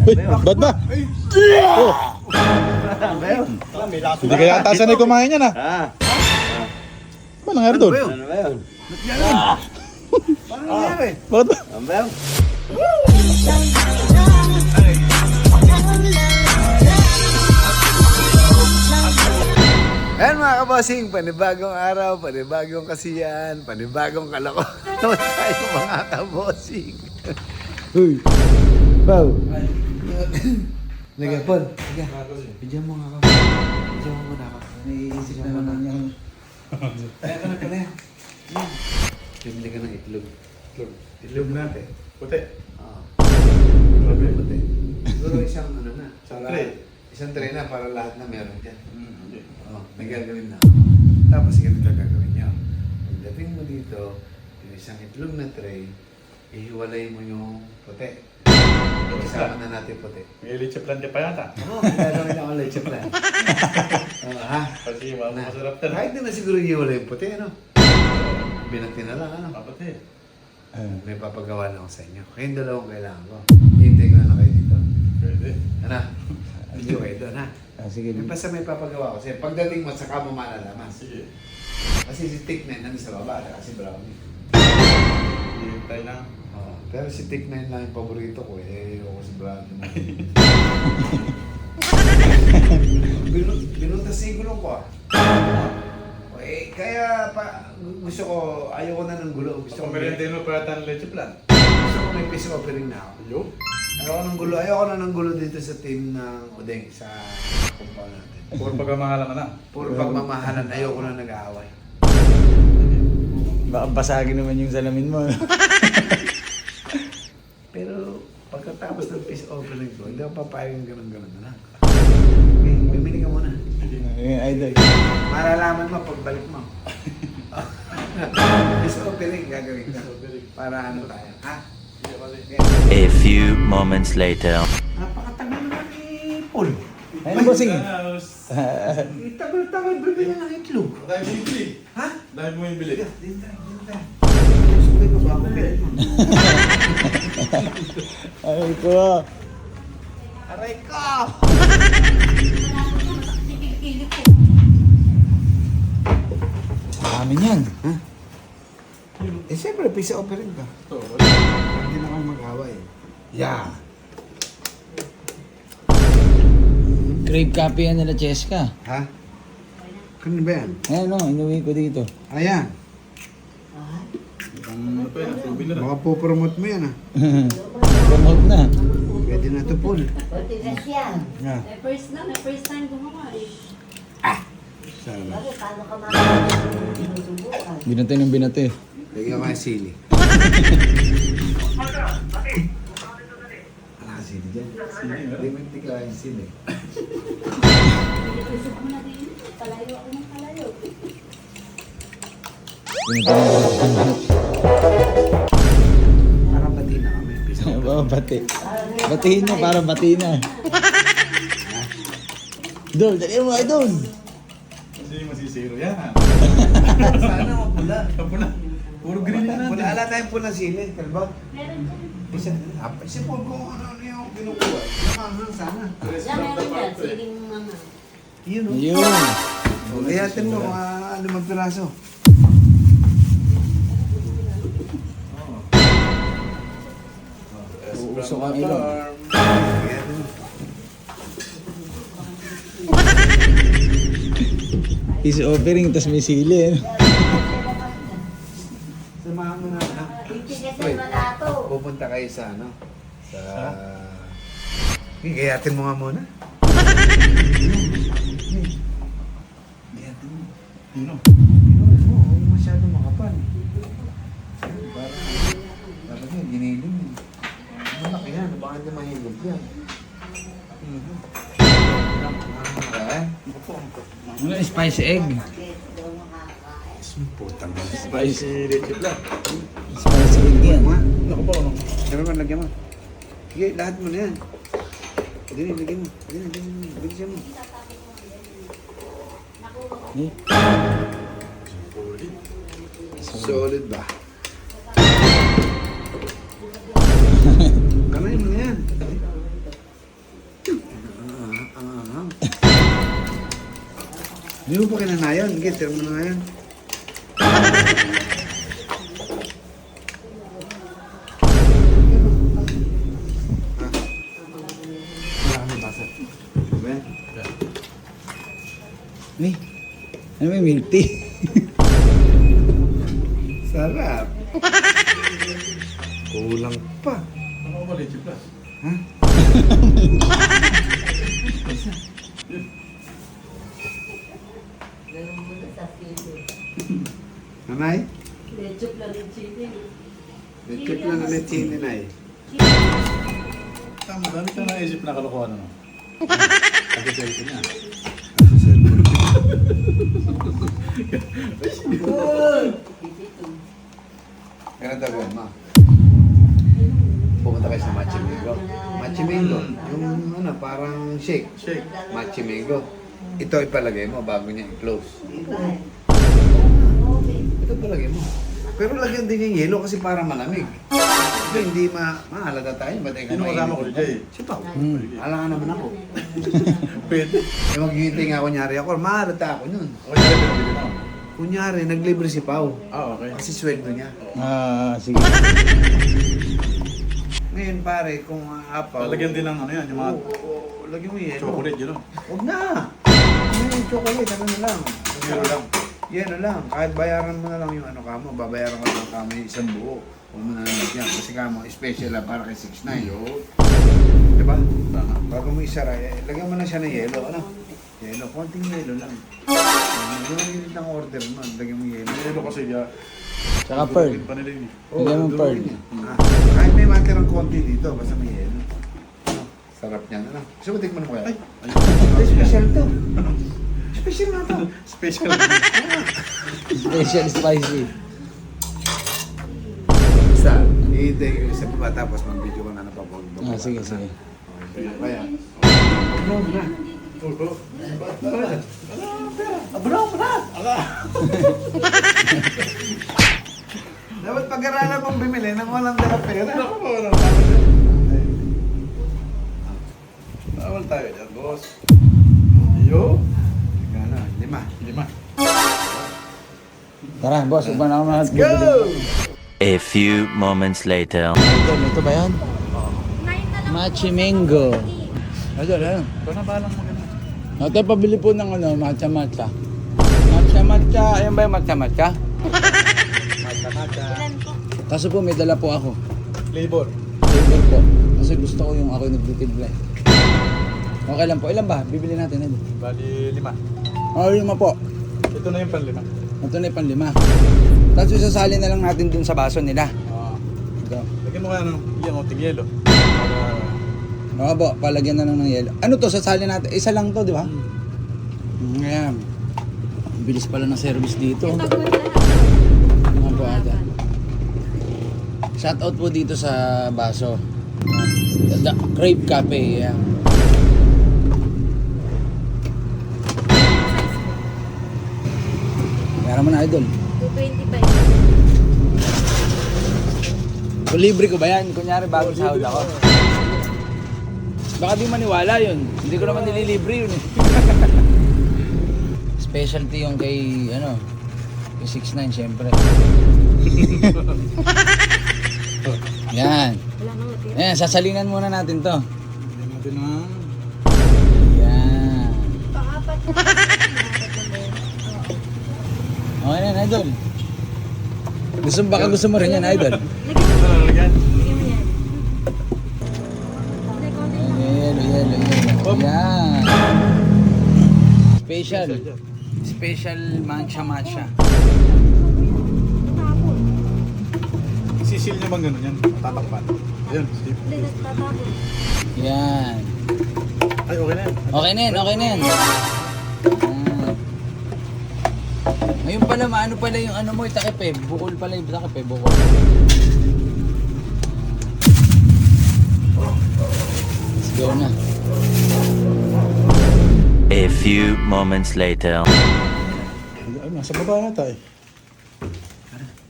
Ba't ba? Oh, hindi kaya atasan ay kumain yan Ah, Ba nangyari doon? ano ba yun? Paano nangyari? Bakit ba? Ano ba yun? Ayan mga kabosing, panibagong araw, panibagong kasiyahan, panibagong kalako. Naman tayo mga kabosing. Uy, Pao. Nagapon. Bidyan mo nga ako. Bidyan mo muna ako. Naiisip na naman yan. Kaya ka na pala yan. Bibili ka ng itlog. Itlog natin. Puti. Oo. Puti. Siguro isang ano na. Isang tray na para lahat na meron dyan. Oh, may gagawin na. Tapos ganito gagawin niyo. Pagdating mo dito, yung isang itlog na tray, ihiwalay mo yung puti. Isama na natin puti. May leche plan pa yata. Oo, gagawin ako leche plan. Ha? Kasi masarap na. Kahit na siguro ihiwalay yung puti, ano? Binati na lang, ano? Puti. May papagawa na ako sa inyo. Kayong dalawang kailangan ko. Hintay ko na lang kayo dito. Pwede. Ano? Hindi kayo doon, ha? Sige. Basta may papagawa ko. Kasi pagdating mo, saka mo malalaman. Sige. Kasi si Tick9 nandun sa baba, kasi Brownie. Hintay lang. Pero si Tick9 lang yung paborito ko eh. Ako si Brownie. Binutas na yung gulong ko eh, kaya pa, gusto ko, ayoko na ng gulo. Gusto ko mo pa yata ng leche plan. gusto ko may peace offering na ako. Yo. Ayoko na ng gulo dito sa team ng Udeng, sa compound natin. Puro pagmamahalan na. Puro pagmamahalan, ayoko na nag-aaway. Baka basagin naman yung salamin mo. Pero pagkatapos ng peace offering ko, hindi ako papayag ng ganun-ganun na. Okay, bibili ka muna. Idol. Malalaman mo pagbalik mo. Peace offering gagawin ka. Para ano tayo, ha? A few moments later. Napakatagal naman ni Paul. Ayun, bossing. Tagal-tagal, bibili ng itlog. Dahil mo yung bili. Ha? Dahil mo yung bili. Dito. Sabi ko ba ako bili mo? Ay ko. Aray ko! Amin yan. Eh, siyempre, peace offering ka. Hindi na kami mag-away. Yeah. Crave copy yan nila Cheska. Ha? Kano ba yan? Ayan o, inuwi ko dito. Ayan. Ano pa yan? Souvenir na. Baka po-promote mo yan, ha? Promote na. Pwede na to, Paul. Matigas yan. Yeah. First time gumawa eh. Sana. Bakit paano ka makakasubukan? Binate ng binate. Lagyan ko yung sili. Wala ka sili dyan. Hindi mo hindi ka yung sili. Isip mo na din. Palayo ako ng palayo. Binate ng binate. Para pati na kami. Oo, bati. Batiin mo para bati na. Idol, dali mo, idol. Kasi masisiro yan. Sana mapula. Kapuna. Puro green na Wala natin. ala tayong pula sili. Kalba? Meron dyan. Isa po kung ano yung kinukuha. Namahang sana. Yan, meron dyan. Siling mga. Yun o. Yun. Kayatin mo mga 5 piraso. Uusok ang ilong. Kayatin mo. Peace offering, tas may sili. Samahan mo na. Ha? Titigas Wait. ang malato. Pupunta kayo sa ano? Sa... Kayatin mo nga muna. Kayatin mo. Sino? Yun mo, huwag masyadong makapal. Dapat yun, giniling yun. Malaki yan, baka hindi mahigop yan. Ano, spice egg. Bakit daw makakain? Putang Spicy leche plan. Spice egg yan. Naku po, ano? Sabi mo, lagyan mo. Sige, lahat mo na yan. Dili, lagyan mo. Bilisan mo. Eh, Solid ba? Kamay mo na yan. Hindi mo pa kinanayan. Sige, tira mo na nga yan. Diba yan? Ay, ano may milk tea? Sarap. Kulang pa. Ano ba leche plus? Ha? Ganun mo na sa sili. Nanay? Leche lang yung chili. Nagtip lang na chini na eh. Tama, dami ka naisip na kalokohan ano. Pagka-selfie niya. Sa cellphone. Ganun daw gawin mo. Pumunta kayo sa Machimingo. Machimingo, yung ano, parang shake. Shake. Machimingo. Ito ipalagay mo bago niya i-close. Ito palagay mo. Pero lagyan din yung yelo kasi para malamig. Kasi hindi mahalata tayo. Ba't ikaw Sino kasama ko, Jay? Si Pao. Hmm. Ala nga naman ako. Pwede. Eh maghihintay nga kunyari ako. Mahalata ako nun. Okay, dali, dali mo. Kunyari, naglibre si Pao. Ah, okay. Kasi sweldo niya. Sige. Ngayon pare, kung apaw... Lalagyan din ng ano yan, yung mga Oo, lagyan mo yelo. chocolate, yun. Huwag na! Ano yung chocolate? Ano na lang? Yelo lang. Yelo lang. Kahit bayaran mo na lang yung ano kamo, babayaran ko lang kamo yung isang buo. Huwag mo na lang yan. Kasi kamo, special lang para kay 6'9". Diba? Tama. Bago mo isara, lagyan mo na siya ng yelo. Ano? Yelo. Konting yelo lang. Yung unit ng order mo, lagyan mo yelo. Yelo kasi ya. Tsaka pearl. Pa nila yun. Lagyan mo pearl. Kahit may matirang konti dito, basta may yelo. Ano? Sarap niyan. Ano? Gusto mo tikman mo kaya? Ay, special to. Special na to. Special. Special spicy. Basta, i-take ko sa baba tapos mag-video ko na na pabog. Sige, sige. Kaya, abroad na. Abroad na! Dapat pag-aralan kong bimili nang walang dala pera. Ako ba walang tama dyan? Bawal tayo dyan, boss. Yo. Gana, 5. 5. Tara, boss. Uba na ako na. Let's Go! A few moments later. Ito ba yan? Machimingo. Ayun. Ikaw na balang maganda. Ate, pabili po ng ano, matcha-matcha. Matcha-matcha. Ayan ba yung matcha-matcha? Kaso po, may dala po ako. Flavor. Flavor po. Kasi gusto ko yung ako yung nagtitibla. Okay lang po. Ilan ba? Bibili natin. Ano? Bali 5. 5 po. Ito na yung pan 5. Ito na yung pan-5. Tapos isasali na lang natin dun sa baso nila. Ito. Lagyan mo kaya ng iyang oting yelo. Para... Oo po, palagyan na lang ng yelo. Ano to, sasali natin? Isa lang to, di ba? Ngayon. Bilis pala ng service dito. Mga po ata. Shout out po dito sa baso. The Crave Cafe, yeah. Kaya mo na, idol. 225. Kung libre ko ba yan? Kunyari bagong sahod ako. Baka di maniwala yun. Hindi ko naman nililibre yun eh. Specialty yung kay, ano, kay 6'9", syempre. Yan. Wala nang matira. Ayan, sasalinan muna natin to. Lagyan natin ng... Yan. Pang-apat na. Okay na, idol. Baka gusto mo rin yan, idol. Lagyan mo. Lagyan. Lagyan mo yan. Yelo. Yan. Special. Special matcha. Tapon. Sisil niya bang gano'n yan? Tatakpan. Ayan, Steve. Hindi, nagtatapon. Yan. Ay, okay na yan. Okay na yan. Yan. Ngayon pala, maano pala yung ano mo, itakipe. Bukol pala yung itakipe, bukol. Let's go na. A few moments later. Ay, nasa baba na tayo.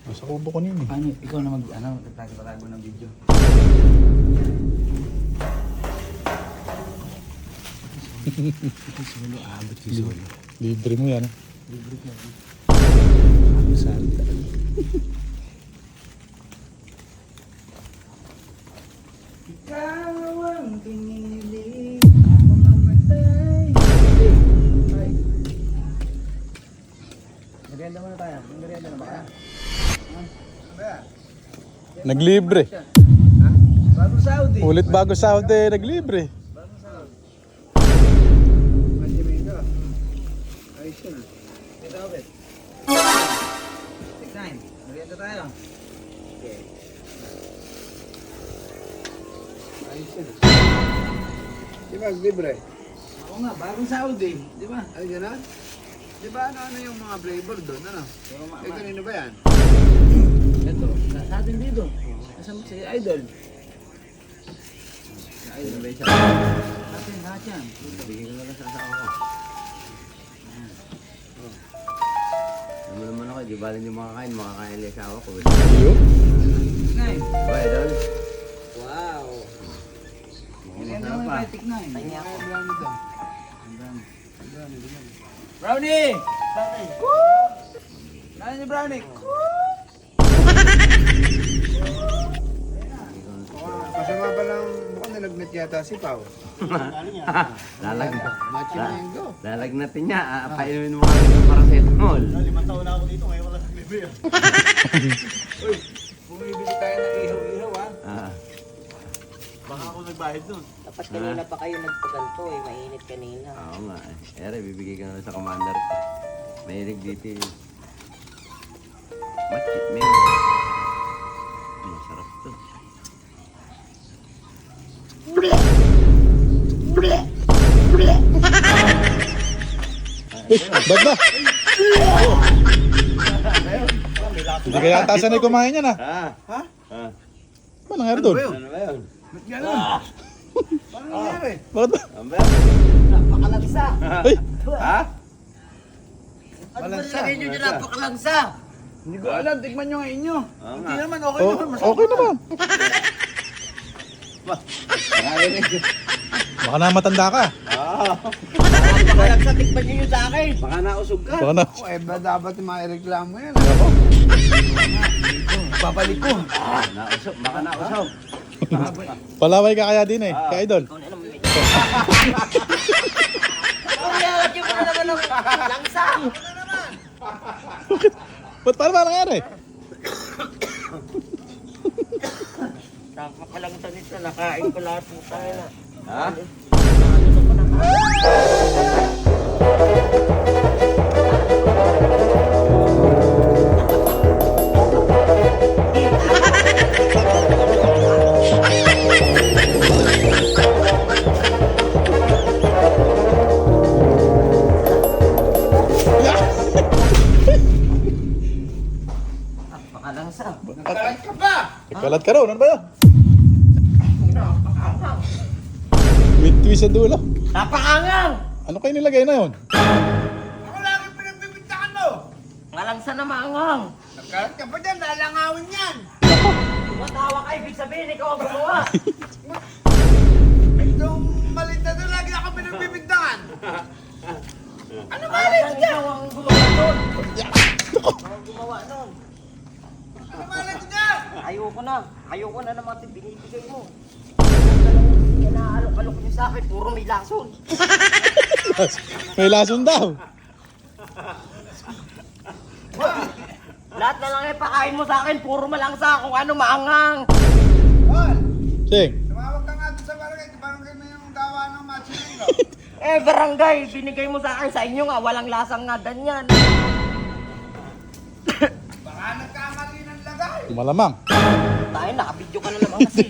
Nasa kubo ko nini. Paano, ikaw na tago ng video. Solo, abot yung solo. Libre mo yan. Saan? Ikaw ang pinili, ako mamatay. Ay. Merienda muna tayo. Merienda na ba? Naglibre. Ha? Bago Saudi. Ulit bago Saudi, naglibre. Bago Saudi. Manjimento. Ayos yun. Ito ako, Bet. Take 9. Merienda tayo. Okay. Ayos yun. Di ba, libre? Ako nga, bagong Saudi. Di ba? Ay, gano'n? Di ba ano yung mga flavor doon? Ano? Eh, kanino ba yan? Ito, sa atin dito. Kasama si Idol. Si Idol ba isa? Atin, lahat yan. Bigyan ko na lang sa asawa ko. Alam mo naman ako, di ba rin yung makakain lang sa awa ko. Iyo? Nine. Ba, Idol? Wow. Merienda mo yung Tik 9. Kanya ako. Brownie! Nani ni Brownie? Masama pa lang, mukhang nalagnat yata si Pao. Machi na yung go. Lalagnatin niya, painumin mo kami ng paracetamol. Bumibili tayo ng ihaw-ihaw ha. Ah, Dapat kanina pa kayo nagpaganto eh. Mainit kanina. oo nga eh. Ere, bibigay ka na sa commander ko. Mahilig dito eh. Machi, may... Masarap to. Ba't ba? Hindi kaya yata sanay kumain yan ah. Ha? Ba nangyari doon? Ano ba yun? Ba't gano'n? Paano nangyari? Bakit ba? Ano ba yun? Napakalagsa. Ay! Ha? Ano ba nilagay nyo dyan? Napakalagsa. Hindi ko alam, tikman nyo ngayon nyo. Oo Hindi nga. naman, okay Oh, naman. Masarap okay naman. Nakarinig. Baka na matanda ka. Napakalagsa. Tikman nyo yun sa akin. Baka nausog ka. Baka na. Oh, eh, ba dapat yung mga reklamo yan? Babalik ko. Nausog, baka nausog. Palaway ka kaya din eh. Kaya idol. Ikaw na naman. Lagyan mo na naman ng langsa. Ba't paano ba nangyari? Napakalagsa nito. Nakain ko lahat ng tayo na. Ha? Napakalagsa. Nagkalat ka ba? Kalat ka raw. Ano ba yun? With twist sa dulo. Napakangang! Ano kayo nilagay na yun? Ako lagi pinagbibintakan mo! Malangsa na maangang. Nagkalat ka pa dyan, lalangawin yan! Tumatawa ka, ibig sabihin ikaw ang gumawa. Itong malit na doon, lagi ako pinagbibintakan! Ano malit dyan? Ikaw ang gumawa nun. Ikaw ang gumawa nun. Ano malit dyan? Ayoko na naman ito binibigay mo. Inaalok-alok niyo sa akin, puro may lason. May lason daw. Lahat na lang ipakain mo sa akin, puro malangsa kung ano maanghang. Paul! Sing. Tumawag ka nga doon sa barangay, di barangay mo yung gawa ng machinero. Eh, barangay, binigay mo sa akin, sa inyo nga, walang lasang nga ganyan. Baka nagkamali ng lagay. Malamang. Tayo, nakabidyo ka na naman kasi.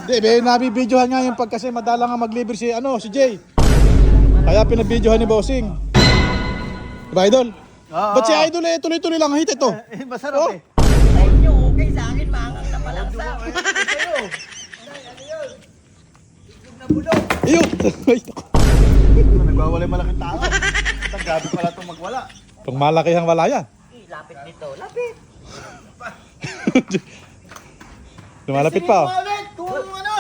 Hindi, nabibidyohan nga yung pag kasi madala nga mag-libre si, si Jay. Kaya pinabidyohan ni Bossing. Diba, Idol? Ba't si Idol tuloy-tuloy lang ang hit ito? Masarap eh. Sa inyo, okay, sa akin, maanghang na malangsa. Iyo! Nagwawalay malaking tao. Ang gabi pala itong magwala. Pang malaki ang wala yan. Lapit dito, lapit. Lumalapit pa. Oh. Ulit! Tuwa mo ano?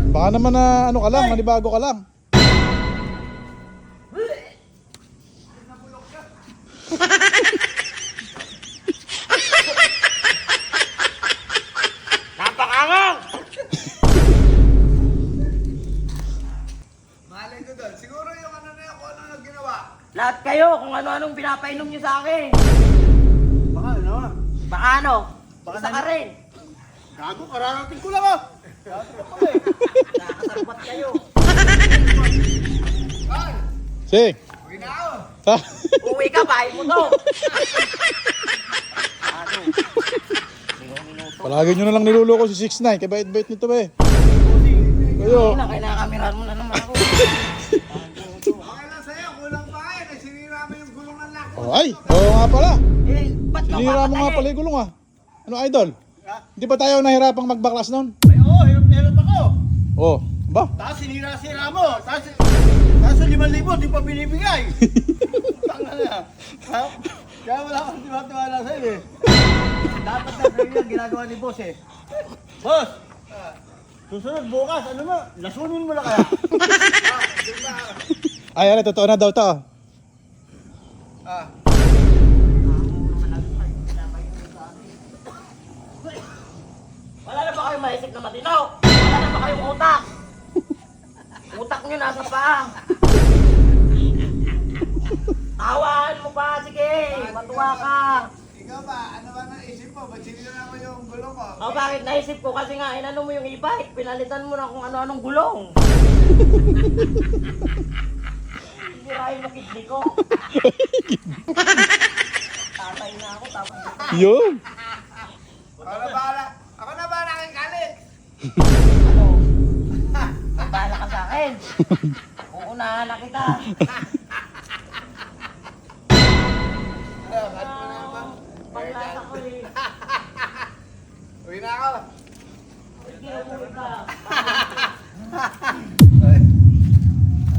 Baka naman na ano ka lang, manibago ka lang. Napakangang! Malay ko doon. Siguro yung ano na yan, kung ano yung ginawa. Lahat kayo, kung ano-anong pinapainom nyo sa akin. Baka ano? Baka ano? Isa ka rin. Gago, kararating ko lang ah. Nakakasarpat kayo. Sing! Uwi na ako. Ha? Uwi ka, bahay mo to. Palagi nyo na lang niluloko si 6'9". Kaya bait-bait nito ba eh. Kayo. Kaya nakakamerahan mo na naman ako. Okay lang sa'yo, kulang pa kayo. Sinira mo yung gulong ng laki. Oh, ay! Oo nga pala. Eh, ba't ka Sinira mo nga papatayin? pala yung gulong ah. Ano idol? Hindi ba tayo nahirapang magbaklas noon? Ay, oo, hirap na hirap ako. Oh, ba? Tapos sinira-sira mo. Tapos 5,000, di pa binibigay. Tanga na. Ha? Kaya wala akong tiwala sa'yo eh. Dapat na sa'yo yung ginagawa ni boss eh. Boss! Susunod bukas, ano mo? Lasunin mo na kaya. Ay, ano, totoo na daw to. Wala na ba kayong maisip na matinaw? Wala na ba kayong utak? Utak nyo nasa paa. Tawaan mo pa, sige. Matuwa ka. Ikaw ba, ano ba naisip mo? Ba't sinira mo yung gulong ko? O bakit naisip ko? Kasi nga, inano mo yung e-bike. Pinalitan mo na kung ano-anong gulong. Sirahin mo kidney ko. Tatay na ako, tapos Yun. Ako na bahala kang galit. ano? Bahala ka sa akin. Uunahan na kita. Paglasa ko eh. Uwi na ako. Sige, umuwi ka.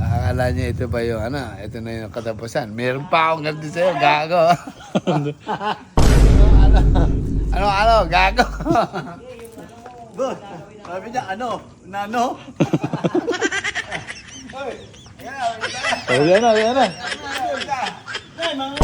Akala niya ito ba yung ano? Ito na yung katapusan. Meron pa akong ganito sa'yo, gago. ano, gago. Good. Sabi niya, ano? Nano? Oh, yan na, yan na. Ay, mga